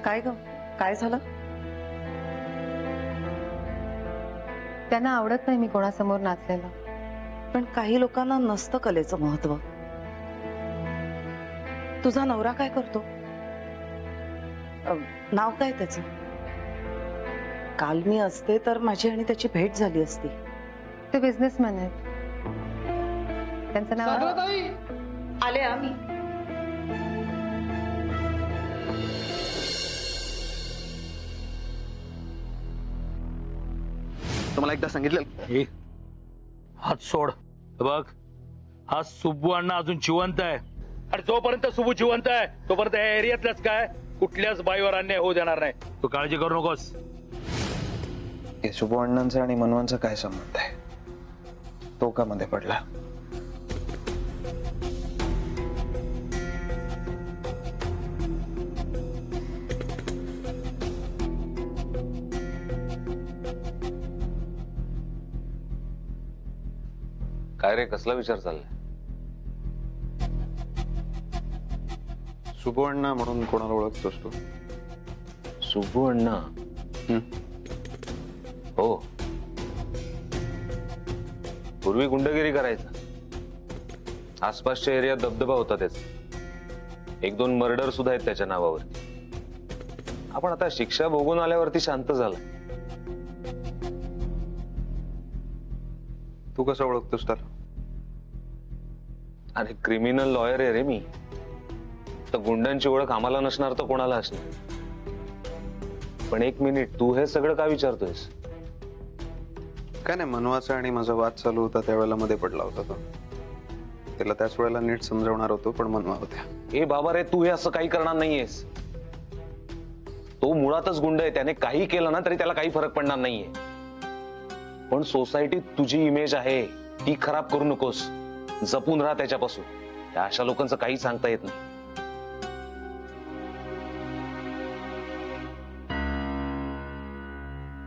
काय ग, काय झालं? त्यांना आवडत नाही मी कोणासमोर नाचलेलं. पण काही लोकांना नसतं कलेचं महत्व. तुझा नवरा काय करतो? नाव काय त्याचं? काल मी असते तर माझी आणि त्याची भेट झाली असती. ते बिझनेसमॅन आहेत. त्यांचं नाव आले आम्ही. तुम्हाला एकदा सांगितलं. हात सोड. बघ, हा सुब्बू अण्णा अजून जिवंत आहे आणि जोपर्यंत सुब्बू जिवंत आहे तोपर्यंत या एरियातल्याच काय कुठल्याच बाईवर अन्याय होऊ देणार नाही. तू काळजी करू नकोस. हे शुभू अण्णांचा आणि मनवांचा काय संबंध आहे? तो का मध्ये पडला? काय रे, कसला विचार चाललाय? शुभू अण्णा म्हणून कोणाला ओळखतोस तू? सुब्बू अण्णा? हो, पूर्वी गुंडगिरी करायचा. आसपासच्या एरियात दबदबा होता त्याचा. 1-2 मर्डर सुद्धा आहेत त्याच्या नावावरती. आपण आता शिक्षा भोगून आल्यावरती शांत झाला. तू कसं ओळखतोस त्याला? अरे क्रिमिनल लॉयर आहे रे मी. तर गुंडांची ओळख आम्हाला नसणार तर कोणाला असणार? पण एक मिनिट, तू हे सगळं का विचारतोयस? काय नाही, मनवाचा आणि माझा वाद चालू होता त्यावेळेला मध्ये पडला होता तो. त्याला त्याच वेळेला नीट समजवणार होतो पण मनवा होत्या. ए बाबा रे, तू हे असं काही करणार नाहीयेस. तो मुळातच गुंड आहे. त्याने काही केलं ना तरी त्याला काही फरक पडणार नाहीये. पण सोसायटीत तुझी इमेज आहे ती खराब करू नकोस. जपून राहा त्याच्यापासून. त्या अशा लोकांचं काही सांगता येत नाही.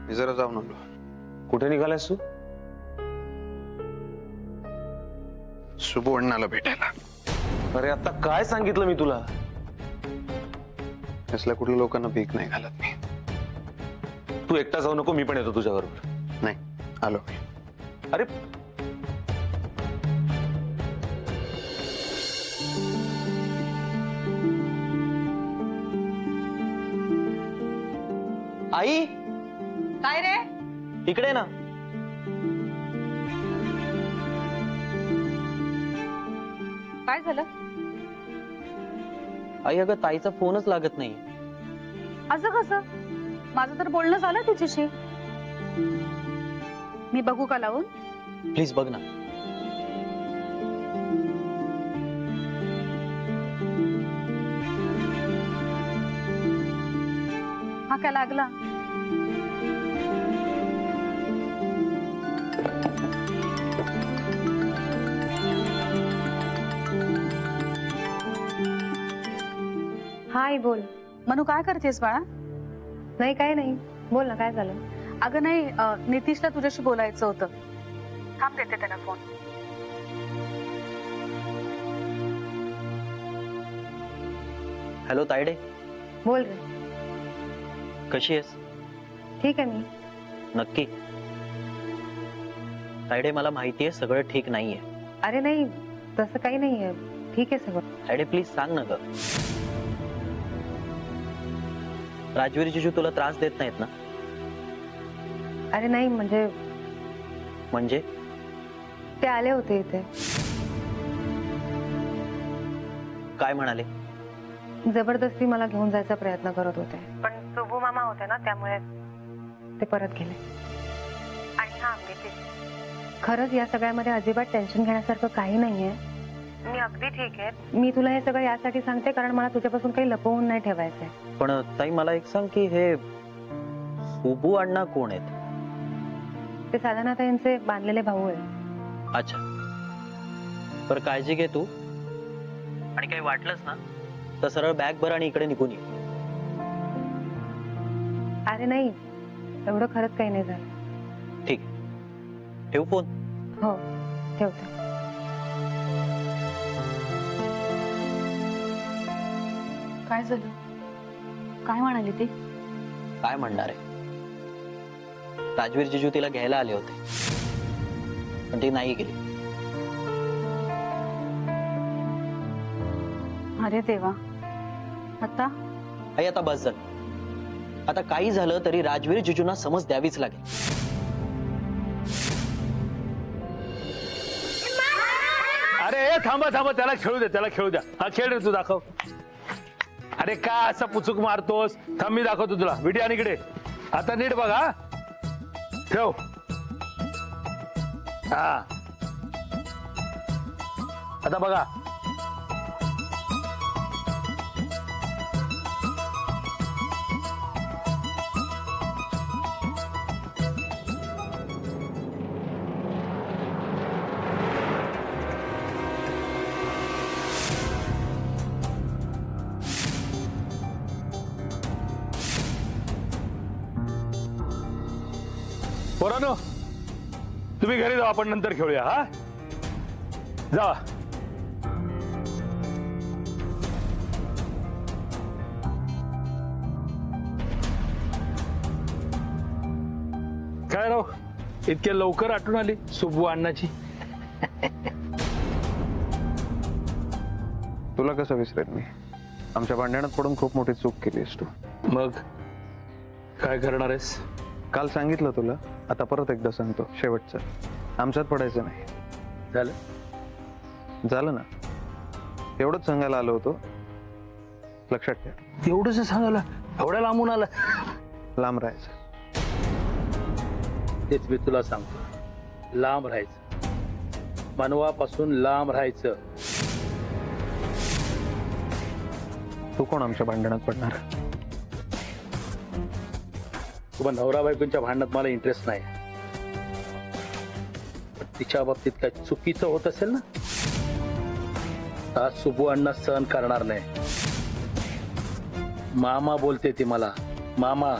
मी जरा जाऊन आलो. कुठे निघालायस तू? शुभू अण्णाला भेटायला. अरे आता काय सांगितलं मी तुला? असल्या कुठल्या लोकांना भीक नाही घालत मी. तू एकटा जाऊ नको, मी पण येतो तुझ्या बरोबर. नाही, आलो मी. अरे आई, काय रे? इकडे ना. काय झालं? आई, अगं ताईचा फोनच लागत नाही. असं कसं? माझं तर बोलणं झालं तिच्याशी. मी बघू का लावून? प्लीज बघ ना. हा काय लागला? हाय, बोल. मनू, काय करतेस बाळा? नाही, काय नाही, बोल ना, काय झालं? अगं नाही, नितीशला तुझ्याशी बोलायचं होतं. थांब, देते त्यांना फोन. हॅलो तायडे, बोल रे. कशी आहेस? ठीक आहे मी. नक्की? तायडे, मला माहितीये सगळं ठीक नाहीये. अरे नाही, तसं काही नाहीये, ठीक आहे सगळं. तायडे प्लीज सांग ना ग. राजवीर जिजू तुला त्रास देत नाहीत ना? अरे नाही, म्हणजे म्हणजे ते आले होते इथे. काय म्हणाले? जबरदस्ती मला घेऊन जायचा प्रयत्न करत होते, पण सुबू मामा होते ना, त्यामुळे ते परत गेले. आणि हा, खरंच या सगळ्यामध्ये अजिबात टेन्शन घेण्यासारखं काही नाहीये. मी अगदी ठीक आहे. मी तुला हे सगळं यासाठी सांगते कारण मला तुझ्यापासून काही लपवून नाही ठेवायचंय. पण ताई, मला एक सांग की हे सुबू अण्णा कोण आहेत? ते साधारणतः यांचे बांधलेले भाऊ आहेत. अच्छा, पर काळजी घे तू. आणि काही वाटलंच ना तर सरळ बॅग भर आणि इकडे निघून ये. अरे नाही, एवढं खरंच काही नाही झालं. ठीक आहे, ठेवू फोन? हो, ठेवते. काय झालं? काय म्हणाली ती? काय म्हणणार आहे? राजवीर जिजू तिला घ्यायला आले होते, पण ती नाही गेली. अरे देवा, आता आई आता बस झालं. आता काही झालं तरी राजवीर जिजूंना समज द्यावीच लागेल. अरे ए, थांबा थांबा, त्याला खेळू द्या, त्याला खेळू द्या. हा खेळ रे, तू दाखव. अरे का असा पुचूक मारतोस? थांब, मी दाखवतो तुला. विटी आणि इकडे. आता नीट बघा. ठेव. हा, आता बघा. पोरांनो, तुम्ही घरी जाऊ, आपण नंतर खेळूया. हा, जा. काय राव, इतक्या लवकर आठवण आली सुब्बू अण्णाची? तुला कसं विसरेन मी? आमच्या भांडणात पडून खूप मोठी चूक केलीस तू. मग काय करणार आहेस? काल सांगितलं तुला, आता परत एकदा सांगतो, शेवटचं. आमच्यात पडायचं नाही. झालं ना? एवढंच सांगायला आलो होतो, लक्षात ठेव. एवढंच सांगायला? एवढ्या लांबून आला? लांब राहायचं. तेच मी तुला सांगतो, लांब राहायचं, मनवापासून लांब राहायचं. तू कोण आमच्या भांडणात पडणार? तुम्हा नवरा बायकोंच्या भांडणात मला इंटरेस्ट नाही, पण तिच्या बाबतीत काय चुकीचं होत असेल ना, आज सुब्बू अण्णा सहन करणार नाही. मामा बोलते ती मला, मामा.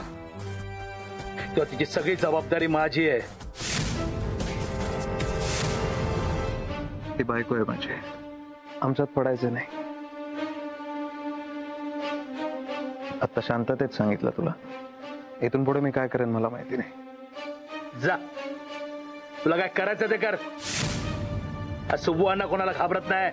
तेव्हा तिची सगळी जबाबदारी माझी आहे. ती बायको आहे माझी. आमच्यात पडायचं नाही. आता शांततेत सांगितलं तुला. इथून पुढे मी काय करेन मला माहिती नाही. जा, तुला काय करायचं ते कर. आज सुब्बू अण्णा कोणाला घाबरत नाही.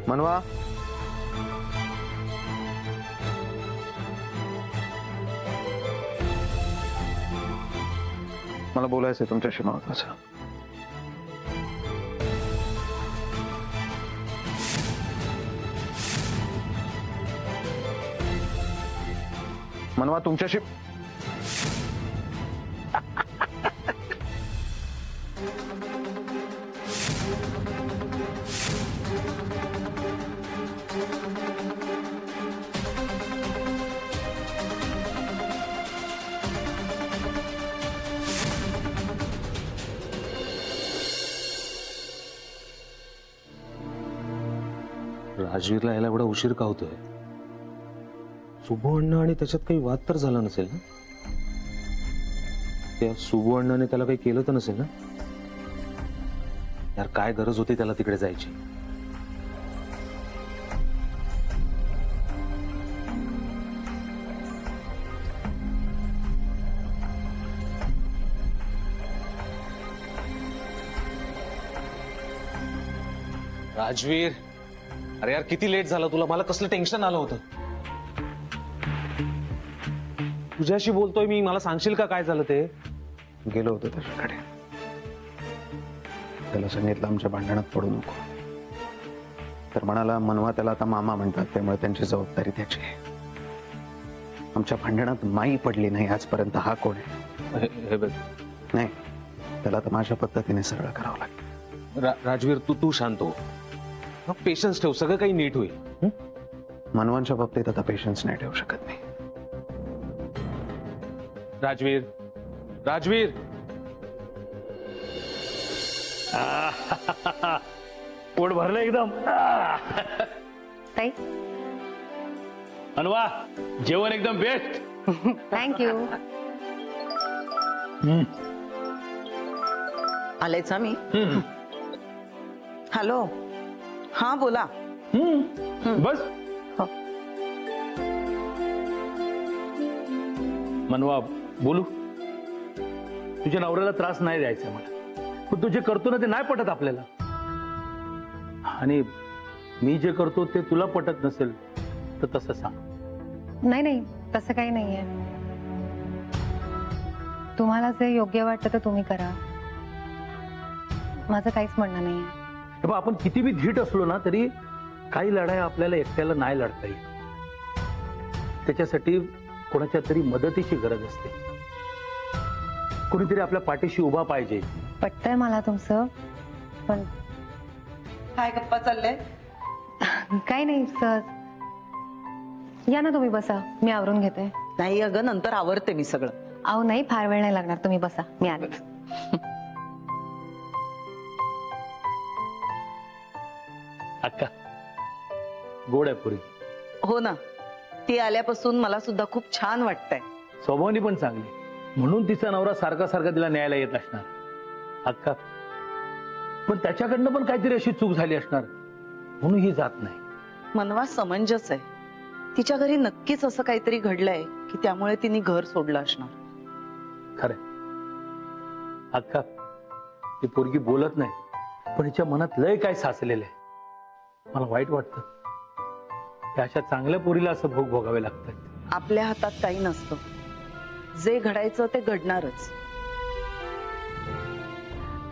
मनवा, मला बोलायचंय तुमच्याशी महत्वाचं. मनवा, तुमच्याशी. राजवीरला यायला एवढा उशीर का होतोय? सुब्बू अण्णा आणि त्याच्यात काही वाद तर झाला नसेल ना? त्या सुब्बू अण्णाने त्याला काही केलं तर नसेल ना? यार, काय गरज होती त्याला तिकडे जायची? राजवीर, अरे यार, किती लेट झाला तुला. मला कसलं टेन्शन आलं होतं. तुझ्याशी बोलतोय मी, मला सांगशील का काय झालं ते? गेलो होतो त्याच्याकडे. त्याला सांगितलं आमच्या भांडणात पडू नको. तर म्हणाला, मनवा त्याला आता मामा म्हणतात, त्यामुळे त्यांची जबाबदारी त्याची आहे. आमच्या भांडणात माई पडली नाही आजपर्यंत. हा कोण आहे? हे बघ, नाही, त्याला आता माझ्या पद्धतीने सगळं करावं लागेल. राजवीर, तू शांत हो. पेशन्स ठेव, सगळं काही नीट होईल. मनवांच्या बाबतीत आता पेशन्स नाही ठेवू शकत मी. राजवीर, राजवीर. पोट भरलं एकदम. ताई मनवा, जेवण एकदम बेस्ट. थँक्यू. आलेच मी. हॅलो, हा बोला. बस. हो. मनवा, बोलू. तुझ्या नवऱ्याला त्रास नाही द्यायचा मला, पण तू जे करतो ना ते नाही पटत आपल्याला. आणि मी जे करतो ते तुला पटत नसेल तर तसं सांग. नाही नाही, तसं काही नाहीये. तुम्हाला जे योग्य वाटतं ते तुम्ही करा, माझं काहीच म्हणणं नाहीये. हे बघ, आपण किती बी धीट असलो ना तरी काही लढाई आपल्याला एकट्याला नाही लढता येईल. त्याच्यासाठी कोणाच्या तरी मदतीची गरज असते. कोणीतरी आपल्या पाठीशी उभा पाहिजे. पटतंय मला तुमचं, पण काय गप्पा चाललंय? काही नाही, सहज. या ना तुम्ही बसा, मी आवरून घेते. नाही अगं, नंतर आवरते मी सगळं. अहो नाही, फार वेळ नाही लागणार, तुम्ही बसा, मी आलेच. अक्का गोड आहे पुरी. हो ना, ती आल्यापासून मला सुद्धा खूप छान वाटतंय. स्वभावनी पण चांगली, म्हणून तिचा नवरा सारखा सारखा तिला न्यायला येत असणार. अक्का, पण त्याच्याकडनं पण काहीतरी अशी चूक झाली असणार म्हणून ही जात नाही. मनवा समंजस आहे. तिच्या घरी नक्कीच असं काहीतरी घडलंय की त्यामुळे तिने घर सोडलं असणार. खरंय अक्का, ती पोरगी बोलत नाही, पण हिच्या मनात लय काय साचलेलं आहे. मला वाईट वाटतं, त्या अशा चांगल्या पोरीला असं भोग भोगावे लागतात. आपल्या हातात काही नसतं, जे घडायचं ते घडणारच.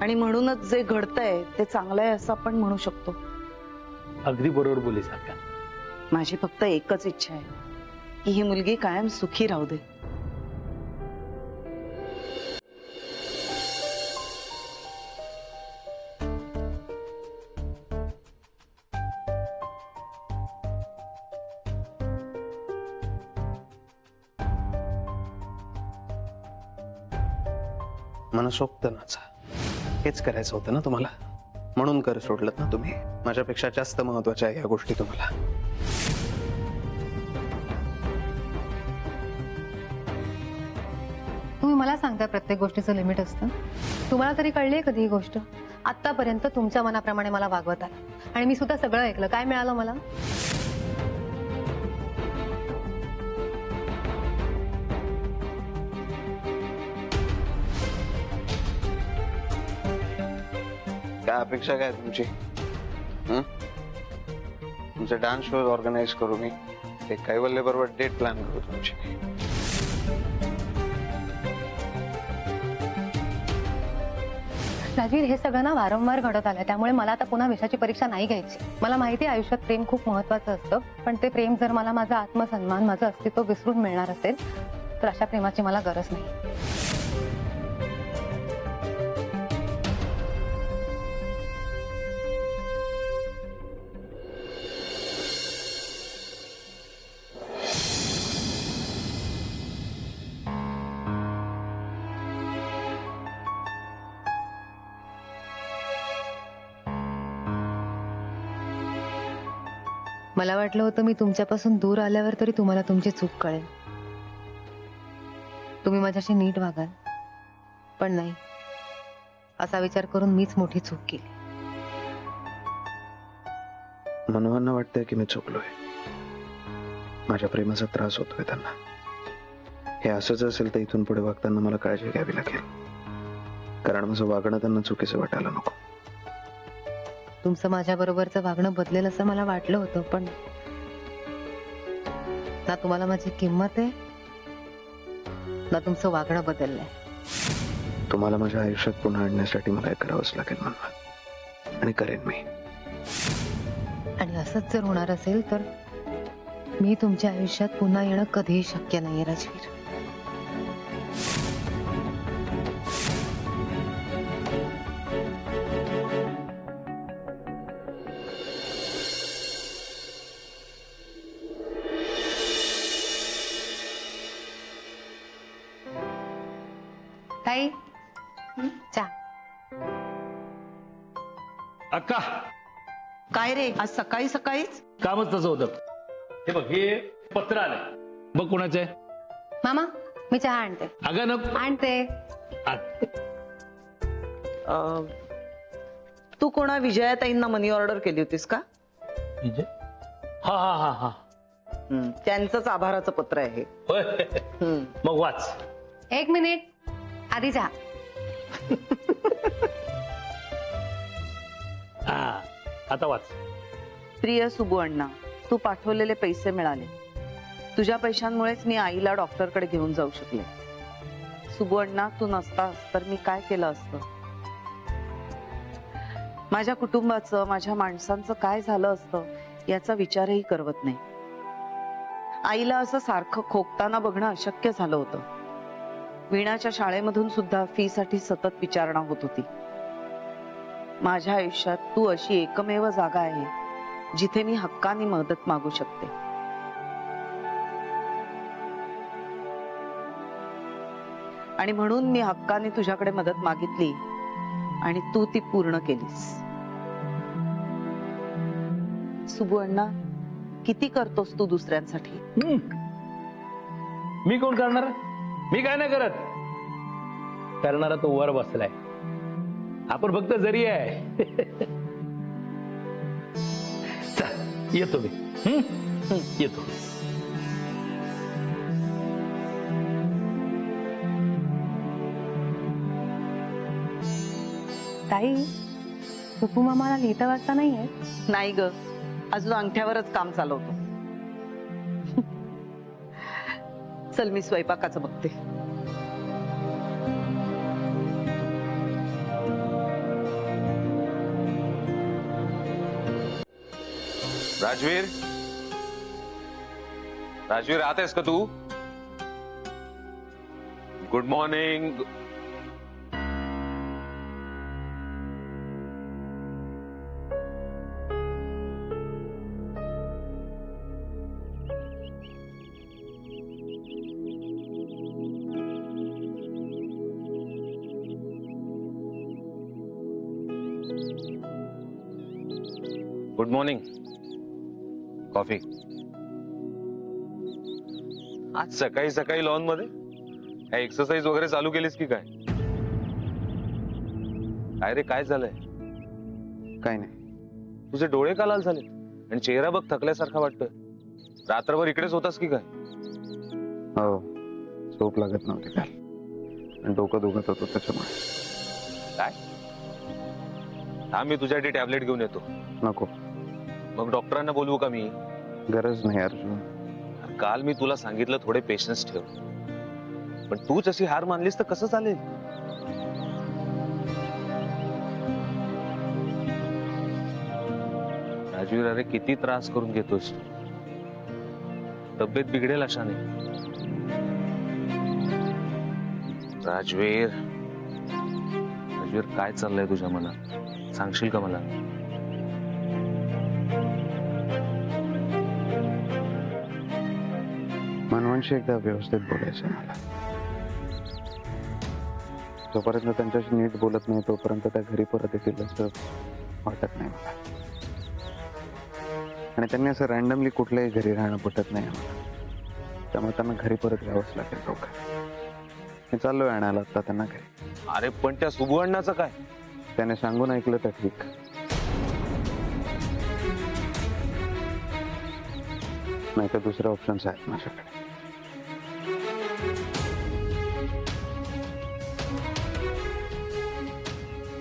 आणि म्हणूनच जे घडतंय ते चांगलं आहे असं आपण म्हणू शकतो. अगदी बरोबर बोलीस अक्का. माझी फक्त एकच इच्छा आहे की ही मुलगी कायम सुखी राहू दे. मनसोक्त नाचा, हेच करायचं होतं ना तुम्हाला, म्हणून कर सोडलं ना तुम्ही. माझ्यापेक्षा जास्त महत्वाच्या आहे या गोष्टी तुम्हाला. तुम्ही मला सांगता प्रत्येक गोष्टीचं लिमिट असतं. तुम्हाला तरी कळली कधी ही गोष्ट? आतापर्यंत तुमच्या मनाप्रमाणे मला वागवत आला आणि मी सुद्धा सगळं ऐकलं. काय मिळालं मला? काय अपेक्षा काय तुमची? तुमचे डान्स शोज ऑर्गनाईज करू मी, ते कैवल्य बरोबर डेट प्लॅन करू तुमची. राजवीर, हे सगळं ना वारंवार घडत आलंय, त्यामुळे मला आता पुन्हा विषयाची परीक्षा नाही घ्यायची. मला माहिती आहे आयुष्यात प्रेम खूप महत्वाचं असतं, पण ते प्रेम जर मला माझा आत्मसन्मान, माझं अस्तित्व विसरून मिळणार असेल तर अशा प्रेमाची मला गरज नाही. मला वाटलं होतं मी तुमच्यापासून दूर आल्यावर तरी तुम्हाला तुमची चूक कळेल, तुम्ही माझ्याशी नीट वागाल, पण नाही. असा विचार करून मीच मोठी चूक केली. मनवांना वाटतंय की मी चुकलोय, माझ्या प्रेमाचा त्रास होतोय त्यांना. हे असंच असेल तर इथून पुढे वागताना मला काळजी घ्यावी लागेल, कारण माझं वागणं त्यांना चुकीचं वाटायला नको. तुमचं माझ्या बरोबरचं वागणं बदलेल असं मला वाटलं होतं, पण ना तुम्हाला माझी किंमत आहे ना तुमचं वागणं बदललंय. तुम्हाला माझ्या आयुष्यात पुन्हा आणण्यासाठी मला हे करावंच लागेल मनवा, आणि करेन मी. आणि असंच जर होणार असेल तर मी तुमच्या आयुष्यात पुन्हा येणं कधीही शक्य नाहीये राजवीर. ताई चहा. अक्का काय रे आज सकाळी सकाळीच? कामच तसं होतं. हे बघ हे पत्र आलंय बघ कोणाचं आहे. मामा मी चहा आणते. अगं नको. आणते. तू कोणा विजयाताईंना मनी ऑर्डर केली होतीस का? विजय? हा हा हा हा त्यांचंच आभाराचं पत्र आहे हे. होय. हम्म. मग वाच. 1 मिनिट आधी चहा. हा आता वाच. प्रिय सुबू अण्णा, तू पाठवलेले पैसे मिळाले. तुझ्या पैशांमुळेच मी आईला डॉक्टरकडे घेऊन जाऊ शकले. सुबू अण्णा, तू नसतास तर मी काय केलं असतं? माझ्या कुटुंबाचं, माझ्या माणसांचं काय झालं असतं याचा विचारही करवत नाही. आईला असं सारखं खोकताना बघणं अशक्य झालं होतं. वीणाच्या शाळेमधून सुद्धा फी साठी सतत विचारणा होत होती. माझ्या आयुष्यात तू अशी एकमेव जागा आहे जिथे मी हक्काने मदत मागू शकते. आणि म्हणून मी हक्काने तुझ्याकडे मदत मागितली आणि तू ती पूर्ण केलीस. सुबू अण्णा, किती करतोस तू दुसऱ्यांसाठी? मी कोण करणार? मी काय नाही करत. करणारा तो वर बसलाय. आपण फक्त जरी आहे. चल, येतो मी. येतो. ताई सुपू मामाला लिहिता वाचता नाहीये. नाही ग, अजून अंगठ्यावरच काम चालवतो. चल मी स्वयंपाकाचं बघते. राजवीर, राजवीर आत आहेस का तू? Good morning. Good morning. Coffee. आज सकाळी सकाळी लॉन मध्ये काय एक्सरसाइज वगैरे चालू केलीस की काय? काय रे, काय झालंय? काय नाही. तुझे डोळे का लाल झाले आणि चेहरा बघ थकल्यासारखा वाटतोय. रात्रभर इकडेच होतास की काय? हो, झोप लागत नव्हती काल आणि डोकं दुखत होतं त्याच्यामुळे. काय? हा, मी तुझ्यासाठी टॅबलेट घेऊन येतो. नको, मग डॉक्टरांना बोलवू का मी? गरज नाही अर्जुन. काल मी तुला सांगितलं थोडे पेशन्स ठेव, पण तूच अशी हार मानलीस तर कसं चालेल? राजवीर, अरे किती त्रास करून घेतोस तू. तब्येत बिघडेल अशाने. राजवीर, राजवीर, काय चाललंय तुझ्या मनात? सांगशील का मला? मनवणशी एकदा व्यवस्थित बोलायचं मला. जोपर्यंत त्यांच्याशी नीट बोलत नाही तोपर्यंत त्या घरी परत येतील असं वाटत नाही मला. आणि त्यांनी असं रॅन्डमली कुठल्याही घरी राहणं पटत नाही आम्हाला. त्यामुळे त्यांना घरी परत यावंच लागेल. लवकर मी चाललोय आणायला आता त्यांना घरी. अरे पण त्या सुबू अण्णाचं काय? त्याने सांगून ऐकलं तर ठीक, नाही तर दुसरे ऑप्शन्स आहेत माझ्याकडे.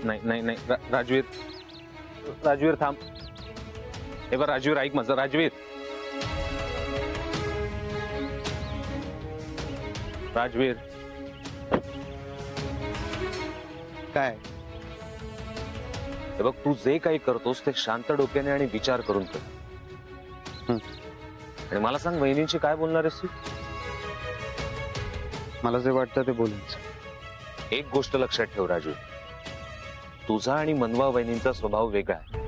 नाही नाही नाही, राजवीर, राजवीर थांब. हे बघ राजवीर, ऐक माझं. राजवीर, राजवीर, काय? हे बघ, तू जे काही करतोस ते शांत डोक्याने आणि विचार करून कर. आणि मला सांग, वहिनींशी काय बोलणार आहेस तू? मला जे वाटतं ते बोलायचं. एक गोष्ट लक्षात ठेव राजू, तुझा आणि मनवा वहिनींचा स्वभाव वेगळा आहे.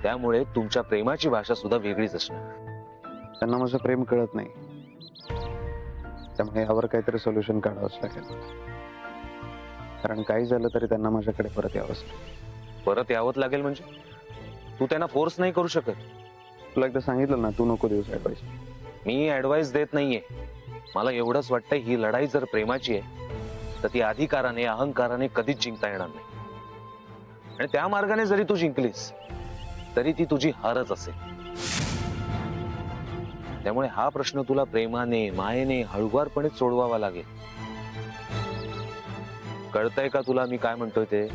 त्यामुळे तुमच्या प्रेमाची भाषा सुद्धा वेगळीच असणार. त्यांना माझं प्रेम कळत नाही, त्यामुळे यावर काहीतरी सोल्युशन काढावंच लागेल. कारण काही झालं तरी त्यांना माझ्याकडे परत यावंच. परत यावंच लागेल म्हणजे तू त्यांना फोर्स नाही करू शकत. तुला एकदा सांगितलं ना, तू नको देऊस ऍडवाइस. मी ऍडवाइस देत नाहीये. मला एवढंच वाटतंय ही लढाई जर प्रेमाची आहे तर ती अधिकाराने अहंकाराने कधीच जिंकता येणार नाही. आणि त्या मार्गाने जरी तू जिंकलीस तरी ती तुझी हारच असेल. त्यामुळे हा प्रश्न तुला प्रेमाने मायेने हळुवारपणे सोडवावा लागेल. कळतंय का तुला मी काय म्हणतोय ते?